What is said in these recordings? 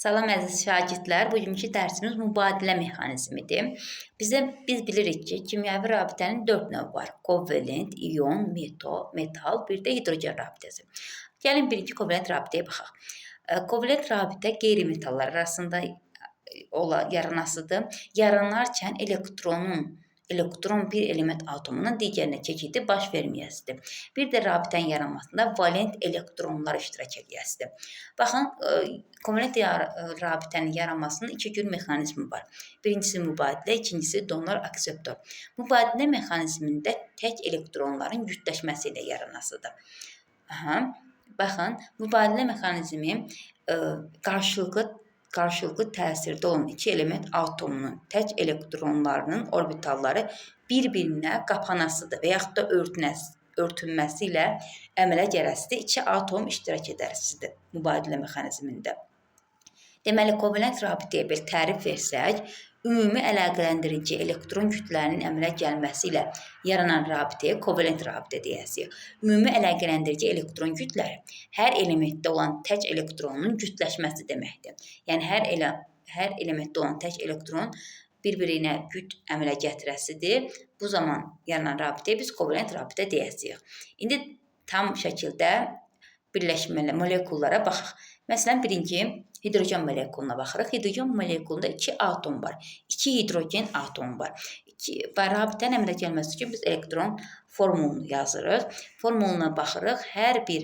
Salam əziz şagirdlər, bugünkü dərsimiz mübadilə mexanizmidir. Biz bilirik ki, kimyəvi rabitənin 4 növü var. Kovalent, ion, metal, bir də hidrogen rabitəsi. Gəlin birinci kovalent rabitəyə baxaq. Kovalent rabitə qeyri-metallar arasında yaranasıdır. Yaranarkən elektron bir element atomunun digərinə keçidi baş verməyəsidir. Bir də rabitənin yaranmasında valent elektronlar iştirak edəsidir. Baxın, kovalent rabitənin yaranmasının iki cür mexanizmi var. Birincisi mübadilə, ikincisi donor-akseptor. Mübadilə mexanizmində tək elektronların yüzləşməsi ilə yaranasıdır. Baxın, mübadilə mexanizmi qarşılıqlı təsirdə olan iki element atomunun tək elektronlarının orbitalları bir-birinə qapanasıdır və yaxud da örtünməsi ilə əmələ gələsidir. İki atom iştirak edərsidir mübadilə mexanizmində. Deməli, kovalent rabitəyə bir tərif versək, ümumi əlaqələndirici elektron kütlələrinin əmələ gəlməsi ilə yaranan rabitəyə kovalent rabitə deyəsirik. Ümumi əlaqələndirici elektron kütlələri hər elementdə olan tək elektronun kütləşməsi deməkdir. Yəni, hər elementdə olan tək elektron bir-birinə küt əmələ gətirəsidir. Bu zaman yaranan rabitəyə biz kovalent rabitə deyəsirik. İndi tam şəkildə birləşməli molekullara baxaq. Məsələn, birinci hidrogen molekuluna baxırıq. Hidrogen molekulunda 2 atom var. 2 hidrogen atomu var. Və rabitənin əmələ gəlməsi üçün biz elektron formulunu yazırıq. Formuluna baxırıq. Hər bir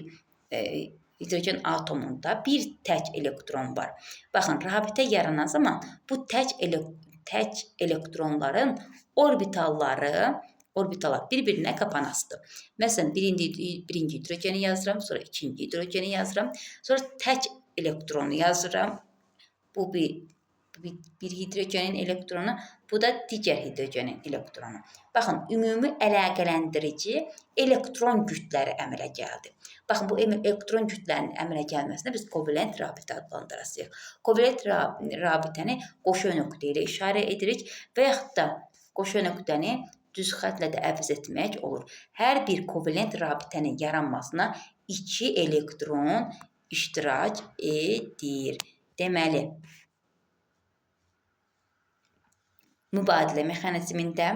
hidrogen atomunda bir tək elektron var. Baxın, rabitə yaranan zaman bu tək elektronların orbitallar bir-birinə qapanasıdır. Məsələn, birinci hidrogeni yazıram, sonra ikinci hidrogeni yazıram, sonra tək elektronu yazıram. Bu bir hidrogenin elektronu, bu da digər hidrogenin elektronu. Baxın, ümumi əlaqələndirici elektron kütləri əmələ gəldi. Baxın, bu elektron kütlərinin əmələ gəlməsinə biz kovalent rabitə adlandıracağıq. Kovalent rabitəni qoşu nöqtə ilə işarə edirik və yaxud da qoşu nöqtəni düz xətlə də əvəz etmək olur. Hər bir kovalent rabitənin yaranmasına 2 elektron iştirak edir. Deməli, mübadilə mexanizmində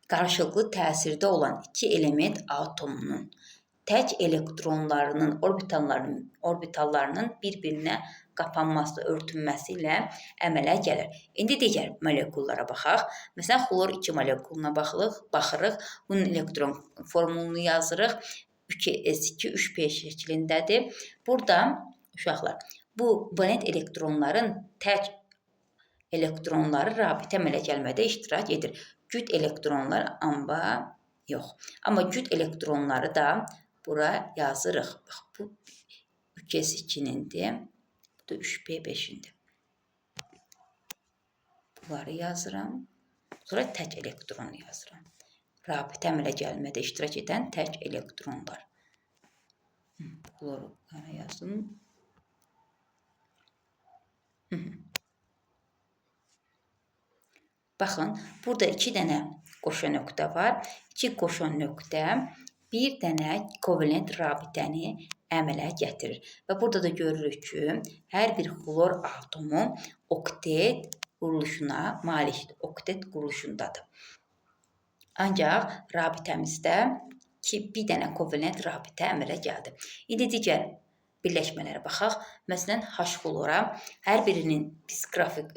qarşılıqlı təsirdə olan iki element atomunun tək elektronlarının orbitallarının bir-birinə qapanması, örtünməsi ilə əmələ gəlir. İndi digər molekullara baxaq. Məsələn, xlor 2 molekuluna baxırıq. Bunun elektron formulunu yazırıq. 2s2, 3p şəklindədir. Burada, uşaqlar, bu valent elektronların tək elektronları rabitə əmələ gəlmədə iştirak edir. Cüt elektronlar yox. Amma cüt elektronları da bura yazırıq. Bax, bu 3s2-nindir. Bu da 3p5-indir. Bunları yazıram. Sonra tək elektronu yazıram. Rabitə əmələ gəlmədə iştirak edən tək elektronlar. Bunları yazdım. Baxın, burada 2 dənə qoşu nöqtə var. 2 qoşu nöqtə bir dənə kovalent rabitəni əmələ gətirir. Və burada da görürük ki, hər bir xlor atomu oktet quruluşuna malikdir. Oktet quruluşundadır. Ancaq rabitəmizdə bir dənə kovalent rabitə əmələ gəldi. İndi digər birləşmələrə baxaq. Məsələn, H-xlora hər birinin biz qrafik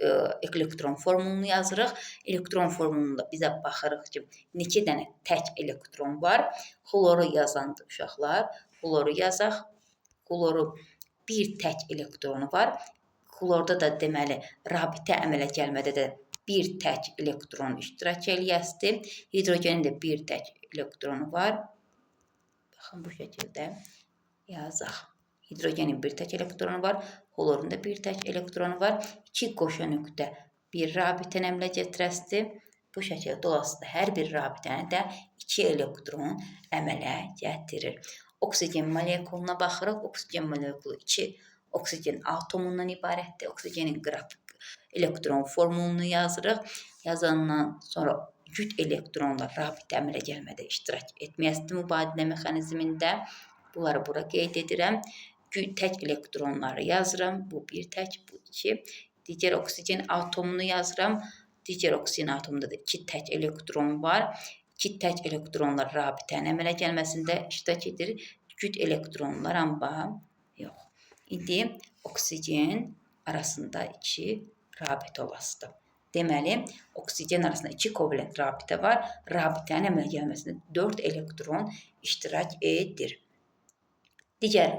elektron formulunu yazırıq. Elektron formulunda bizə baxırıq ki, neçə dənə tək elektron var. Xloru yazandır uşaqlar. Xloru yazaq. Xloru bir tək elektronu var. Xlorda da deməli rabitə əmələ gəlmədə də bir tək elektron iştirak eləyəsidir. Hidrogenin də bir tək elektronu var. Baxın, bu şəkildə yazaq. Hidrogenin bir tək elektronu var. Xlorun da bir tək elektronu var. 2 qoşu nöqtə bir rabitəni əmələ gətirəsidir. Bu şəkildə dolayısıyla hər bir rabitəni də 2 elektron əmələ gətirir. Oksigen molekuluna baxırıq. Oksigen molekulu 2 oksigen atomundan ibarətdir. Oksigenin qrafik elektron formulunu yazırıq. Yazandan sonra cüt elektronlar rabitə əmələ gəlmədə iştirak etməyəsidir mübadilə mexanizmində. Bunları bura qeyd edirəm. tək elektronları yazıram. Bu bir tək, bu iki. Digər oksigen atomunu yazıram. Digər oksigen atomunda da iki tək elektron var. İki tək elektronlar rabitənin əmələ gəlməsində iştirak edir. Cüt elektronlar amma yox. İndi oksigen arasında iki rabitə olasıdır. Deməli, oksigen arasında iki kovalent rabitə var. Rabitənin əmələ gəlməsində 4 elektron iştirak edir. Digər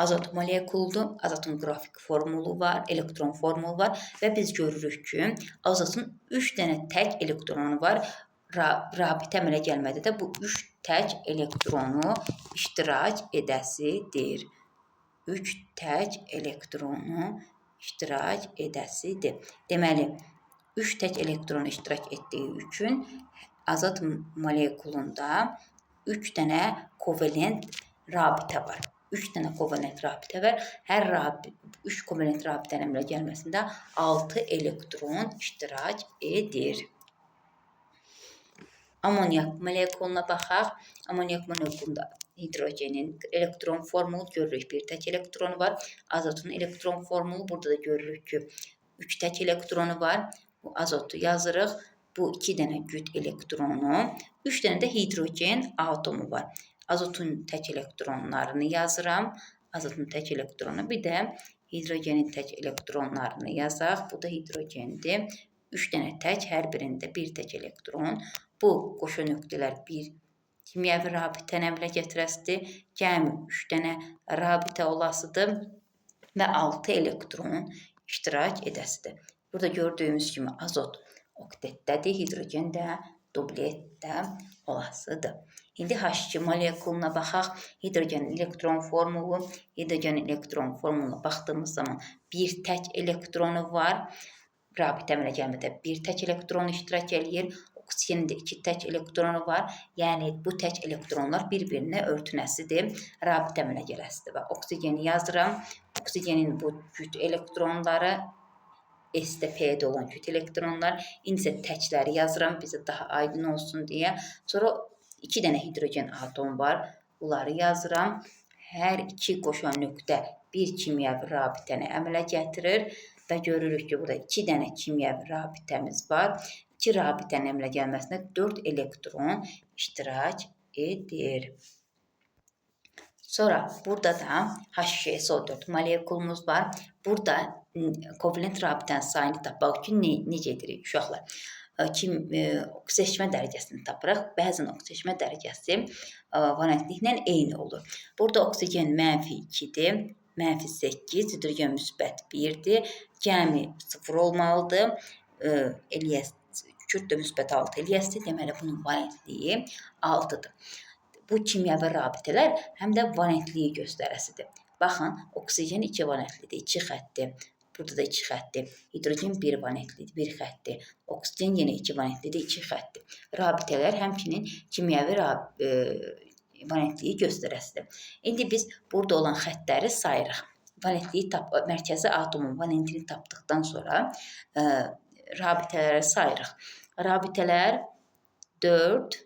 azot molekuludur. Azotun qrafik formulu var, elektron formulu var və biz görürük ki, azotun 3 dənə tək elektronu var. Rabitə əmələ gəlmədə də bu 3 tək elektronu iştirak edəsidir. 3 tək elektronu iştirak edəsidir. Deməli, 3 tək elektron iştirak etdiyi üçün azot molekulunda 3 dənə kovalent rabitə var. 3 dənə kovalent rabitə var. Hər 3 kovalent rabitənin əmələ gəlməsində 6 elektron iştirak edir. Amoniak molekuluna baxaq. Amoniak molekulunda hidrogenin elektron formulu görürük. Bir tək elektronu var. Azotun elektron formulu burada da görürük ki, 3 tək elektronu var. Bu azotu yazırıq. Bu 2 dənə cüt elektronu, 3 dənə də hidrogen atomu var. Azotun tək elektronlarını yazıram. Azotun tək elektronu, bir də hidrogenin tək elektronlarını yazaq. Bu da hidrogendir. 3 dənə tək, hər birində bir tək elektron. Bu qoşu nöqtələr bir kimyəvi rabitəni əmələ gətirəsidir. Cəmi 3 dənə rabitə olasıdır və 6 elektron iştirak edəsidir. Burada gördüyümüz kimi azot oktetdədir, hidrogen də dubletdə olasıdır. İndi H2 molekuluna baxaq. Hidrogenin elektron formulu. Hidrogenin elektron formuluna baxdığımız zaman bir tək elektronu var. Rabitə əmələ gəlmədə bir tək elektron iştirak edir. Oksigenin də 2 tək elektronu var. Yəni bu tək elektronlar bir-birinə örtünəsidir. Rabitə əmələ gələsidir və oksigeni yazıram. Oksigenin bu cüt elektronları S-də P-də olan cüt elektronlar. İndi isə təkləri yazıram bizə daha aydın olsun deyə. Sonra 2 dənə hidrogen atom var. Bunları yazıram. Hər iki qoşan nöqtə bir kimyəvi rabitəni əmələ gətirir və görürük ki, burada 2 dənə kimyəvi rabitəmiz var. 2 rabitənin əmələ gəlməsində 4 elektron iştirak edir. Sonra burada da H2SO4 molekulumuz var. Burada kovalent rabitənin sayını tapmaq üçün necə edirik uşaqlar? Oksigenləşmə dərəcəsini tapırıq. Bəzən oksigenləşmə dərəcəsi valentliklə eyni olur. Burada oksigen -2-dir, -8, hidrogen -1-dir. Cəmi 0 olmalıdır. Kürt də -6 eləyəsidir. Deməli, bunun valentliyi 6-dır. Bu kimyəvi rabitələr həm də valentliyi göstərəsidir. Baxın, oksigen 2 valentlidir, 2 xəttdir. Burada da 2 xəttdir. Hidrogen 1 valentlidir, 1 xəttdir. Oksigen yenə 2 valentlidir, 2 xəttdir. Rabitələr həmçinin kimyəvi valentliyi göstərəsidir. İndi biz burada olan xəttləri sayırıq. Mərkəzi atomun valentliyini tapdıqdan sonra rabitələri sayırıq. Rabitələr 4,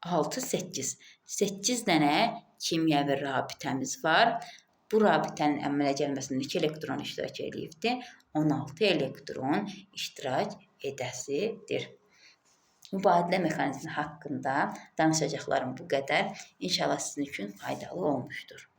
6, 8. 8 dənə kimyəvi rabitəmiz var. Bu rabitənin əmələ gəlməsində 2 elektron iştirak edibdir. 16 elektron iştirak edəsidir. Mübadilə mexanizmi haqqında danışacaqlarım bu qədər. İnşallah sizin üçün faydalı olmuşdur.